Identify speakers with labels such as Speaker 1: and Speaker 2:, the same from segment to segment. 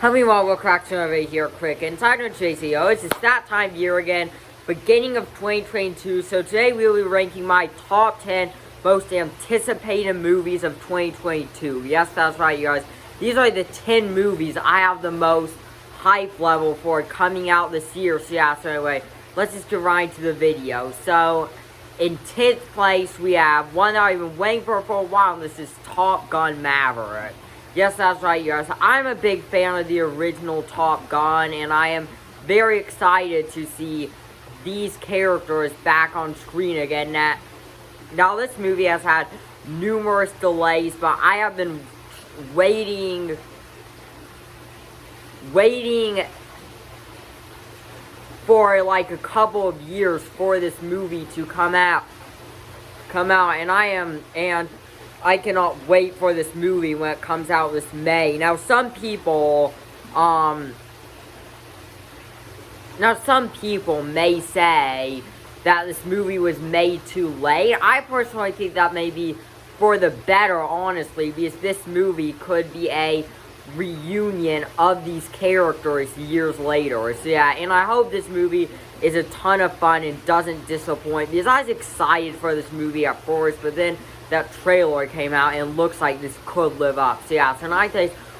Speaker 1: Hello, we'll crack some over here quick. Untitled Chapter. It's that time of year again, beginning of 2022. So today we will be ranking my top 10 most anticipated movies of 2022. Yes, that's right, you guys. These are the 10 movies I have the most hype level for coming out this year. So yeah, so anyway, let's just get right into the video. So, in 10th place, we have one that I've been waiting for a while, and this is Gun Maverick. Yes, that's right, you guys. I'm a big fan of the original Top Gun, and I am very excited to see these characters back on screen again. Now, this movie has had numerous delays, but I have been waiting for like a couple of years for this movie to come out, and I cannot wait for this movie when it comes out this May. Now some people may say that this movie was made too late. I personally think that may be for the better, honestly, because this movie could be a reunion of these characters years later. So yeah, and I hope this movie is a ton of fun and doesn't disappoint, because I was excited for this movie at first, but then that trailer came out and looks like this could live up. So yeah, tonight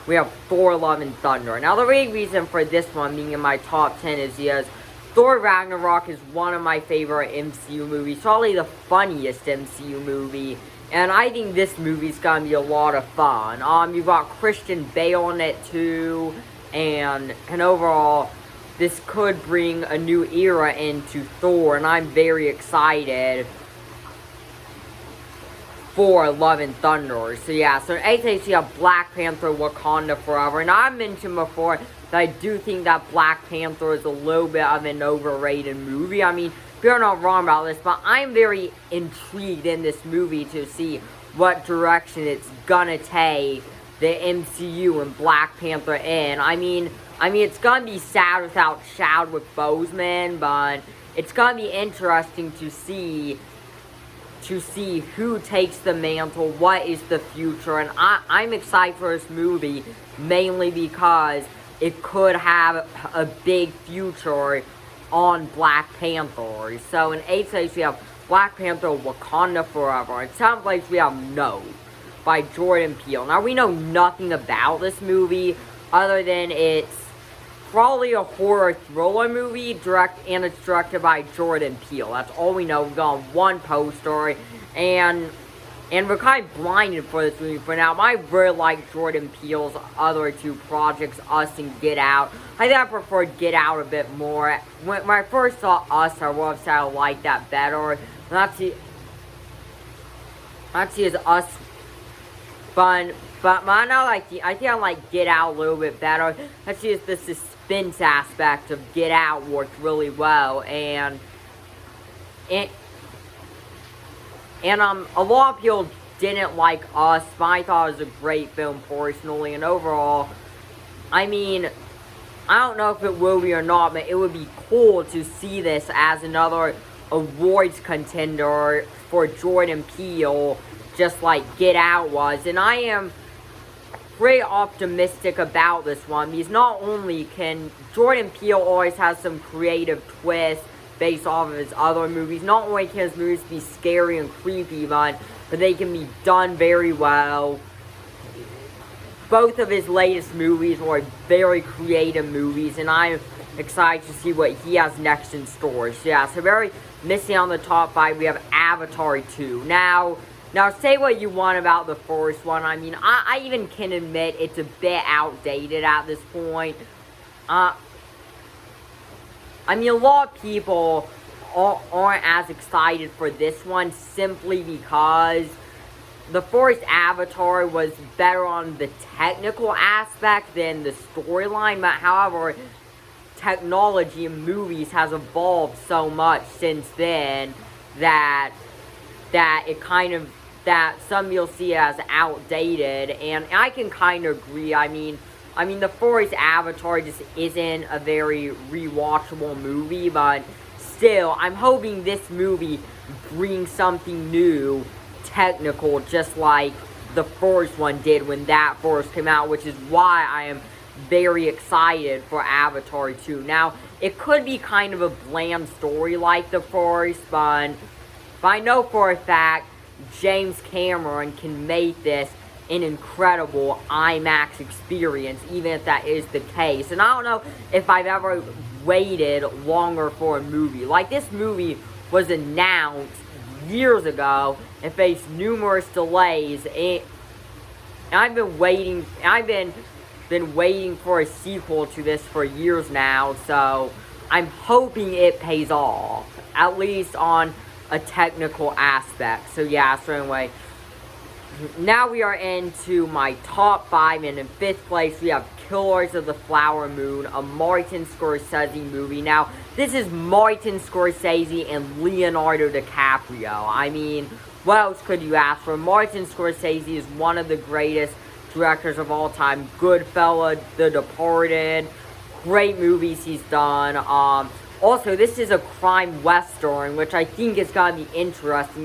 Speaker 1: we have Thor: Love and Thunder. Now the main reason for this one being in my top 10 is because Thor Ragnarok is one of my favorite MCU movies, probably the funniest MCU movie. And I think this movie's gonna be a lot of fun. You've got Christian Bale in it too, and overall, this could bring a new era into Thor, and I'm very excited for Love and Thunder. So yeah, so in 8th place, you have Black Panther: Wakanda Forever, and I mentioned before that I do think that Black Panther is a little bit of an overrated movie. I mean, you're not wrong about this, but I'm very intrigued in this movie to see what direction it's gonna take the MCU and Black Panther in. I mean, it's gonna be sad without Chadwick Boseman, but it's gonna be interesting to see who takes the mantle, what is the future, and I'm excited for this movie, mainly because it could have a big future on Black Panther. So in 8th place we have Black Panther: Wakanda Forever. In 7th place we have No by Jordan Peele. Now we know nothing about this movie other than it's probably a horror thriller movie, and it's directed by Jordan Peele. That's all we know. We've got one poster, and we're kind of blinded for this movie for now. I really like Jordan Peele's other two projects, Us and Get Out. I think I preferred Get Out a bit more. When I first saw Us, I would have said I liked that better. Let's see is Us fun, but I think I like Get Out a little bit better. Let's see, the suspense aspect of Get Out worked really well, and a lot of people didn't like Us, but I thought it was a great film personally, and overall, I mean, I don't know if it will be or not, but it would be cool to see this as another awards contender for Jordan Peele, just like Get Out was, and I am pretty optimistic about this one, because not only can Jordan Peele always has some creative twists based off of his other movies. Not only can his movies be scary and creepy, but they can be done very well. Both of his latest movies were very creative movies, and I'm excited to see what he has next in store. So yeah, so very missing on the top 5, we have Avatar 2. Now say what you want about the first one. I mean, I even can admit it's a bit outdated at this point. I mean, a lot of people aren't as excited for this one simply because the first Avatar was better on the technical aspect than the storyline, but however, technology in movies has evolved so much since then that some you'll see as outdated, and I can kind of agree. I mean, the first Avatar just isn't a very rewatchable movie, but still, I'm hoping this movie brings something new, technical, just like the first one did when that first came out, which is why I am very excited for Avatar 2. Now, it could be kind of a bland story like the first, but I know for a fact James Cameron can make this an incredible IMAX experience, even if that is the case. And I don't know if I've ever waited longer for a movie. Like, this movie was announced years ago and faced numerous delays, and I've been waiting for a sequel to this for years now, so I'm hoping it pays off, at least on a technical aspect. So yeah, so anyway, now we are into my top 5, and in 5th place we have Killers of the Flower Moon, a Martin Scorsese movie. Now, this is Martin Scorsese and Leonardo DiCaprio. I mean, what else could you ask for? Martin Scorsese is one of the greatest directors of all time. Goodfellas, The Departed, great movies he's done. Also, this is a crime western, which I think is going to be interesting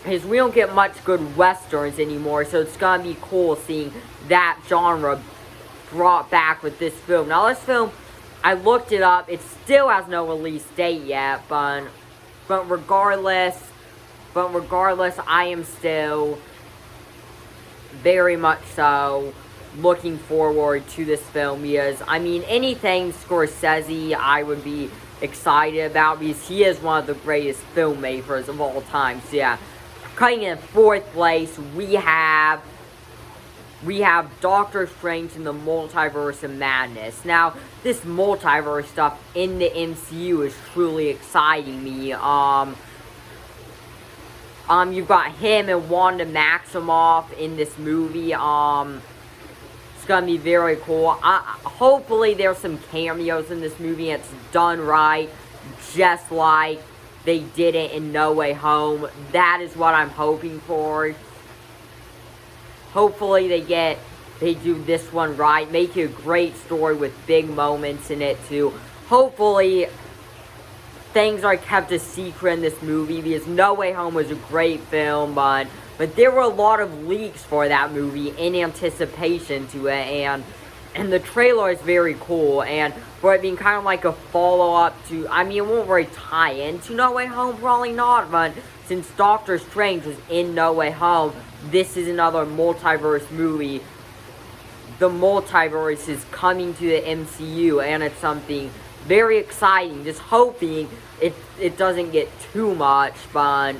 Speaker 1: because we don't get much good westerns anymore, so it's going to be cool seeing that genre brought back with this film. Now, this film, I looked it up, it still has no release date yet, but regardless, I am still very much so looking forward to this film, because, I mean, anything Scorsese I would be excited about, because he is one of the greatest filmmakers of all time. So yeah, coming in 4th place, we have Doctor Strange in the Multiverse of Madness. Now, this multiverse stuff in the MCU is truly exciting me. You've got him and Wanda Maximoff in this movie. It's gonna be very cool. Hopefully there's some cameos in this movie. It's done right, just like they did it in No Way Home. That is what I'm hoping for. Hopefully they do this one right. Make it a great story with big moments in it too. Hopefully things are kept a secret in this movie, because No Way Home was a great film, but there were a lot of leaks for that movie in anticipation to it, and the trailer is very cool, and for it being kind of like a follow-up to, I mean, it won't really tie into No Way Home, probably not, but since Doctor Strange was in No Way Home, this is another multiverse movie. The multiverse is coming to the MCU, and it's something very exciting. Just hoping it doesn't get too much, but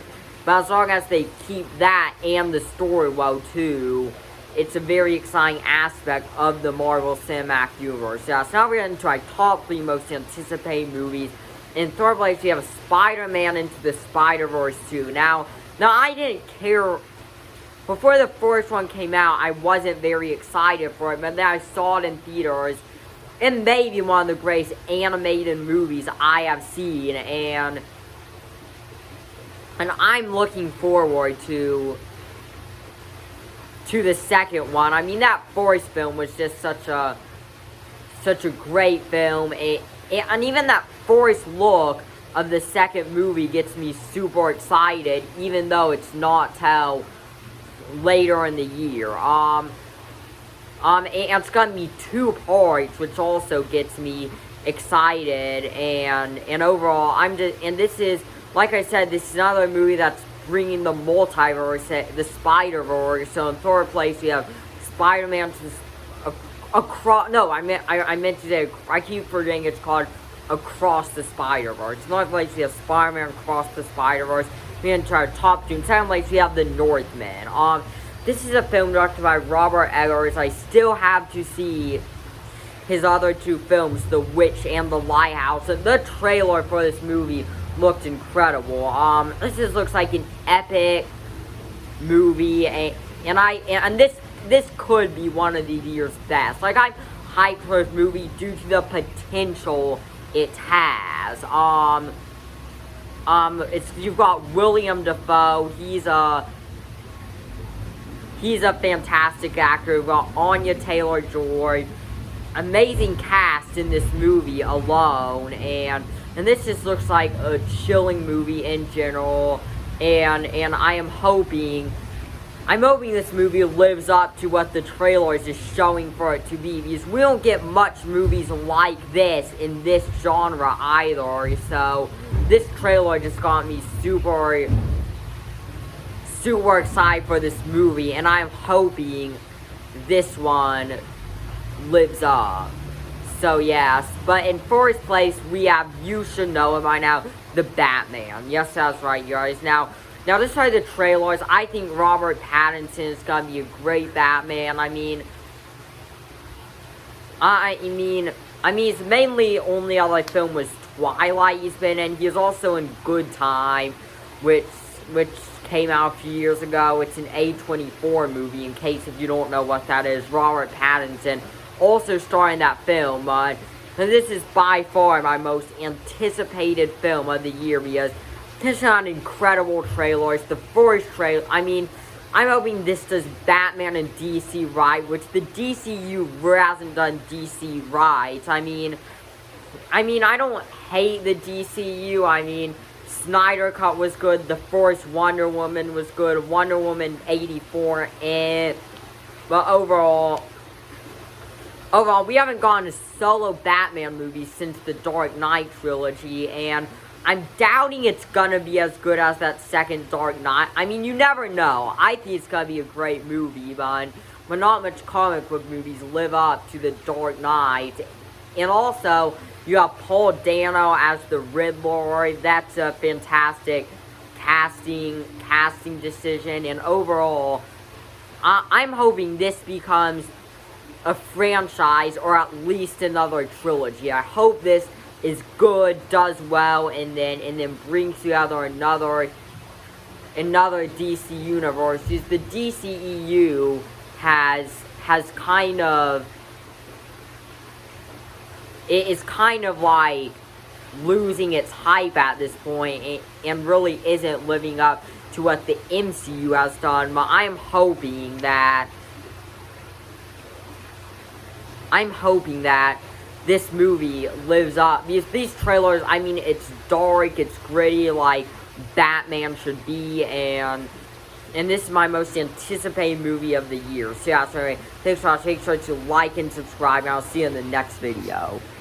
Speaker 1: as long as they keep that and the story well too, it's a very exciting aspect of the Marvel Cinematic Universe. Yeah, so now we're into our top 3 most anticipated movies. In 3rd place, we have Spider-Man Into the Spider-Verse 2. Now I didn't care. Before the first one came out, I wasn't very excited for it, but then I saw it in theaters. It may be one of the greatest animated movies I have seen, and I'm looking forward to the second one. I mean, that first film was just such a great film, and even that first look of the second movie gets me super excited, even though it's not till later in the year. And it's gonna be 2 parts, which also gets me excited, and overall, this is, like I said, this is another movie that's bringing the multiverse, the Spider-Verse. So in 3rd place, we have Spider-Man across, no, I meant to say, I keep forgetting it's called Across the Spider-Verse. In 4th place, we have Spider-Man Across the Spider-Verse. We enter our top 2. In 2nd place, we have The Northman. This is a film directed by Robert Eggers. I still have to see his other 2 films, The Witch and The Lighthouse. And the trailer for this movie looked incredible. This just looks like an epic movie, and this could be one of the year's best. Like, I'm hyped for this movie due to the potential it has. You've got William Dafoe. He's a fantastic actor. We've got Anya Taylor-Joy. Amazing cast in this movie alone, and this just looks like a chilling movie in general, and I am hoping I'm hoping this movie lives up to what the trailers is showing for it to be, because we don't get much movies like this in this genre either. So this trailer just got me super excited for this movie, and I'm hoping this one lives up. So yes, but in first place we have, you should know it by now, the Batman. Yes, that's right, you guys. Now this are the trailers. I think Robert Pattinson is gonna be a great Batman. I mean, his mainly only other film was Twilight he's been in. He's also in Good Time, which came out a few years ago. It's an A24 movie, in case if you don't know what that is. Robert Pattinson also starring in that film. And this is by far my most anticipated film of the year, because this is an incredible trailer. It's the first trailer. I mean, I'm hoping this does Batman and DC right, which the DCU hasn't done DC right. I mean, I don't hate the DCU. I mean, Snyder Cut was good. The first Wonder Woman was good. Wonder Woman 84, but overall, we haven't gotten a solo Batman movie since the Dark Knight trilogy, and I'm doubting it's gonna be as good as that second Dark Knight. I mean, you never know. I think it's gonna be a great movie, but not much comic book movies live up to the Dark Knight. And also, you have Paul Dano as the Riddler. That's a fantastic casting decision, and overall, I'm hoping this becomes a franchise, or at least another trilogy. I hope this is good, does well, and then brings together another DC universe. Because the DCEU has kind of, it is kind of like losing its hype at this point, and really isn't living up to what the MCU has done. But I'm hoping that this movie lives up, because these trailers, I mean, it's dark, it's gritty, like Batman should be, and this is my most anticipated movie of the year. So yeah, so anyway, thanks for watching. Make sure to like and subscribe, and I'll see you in the next video.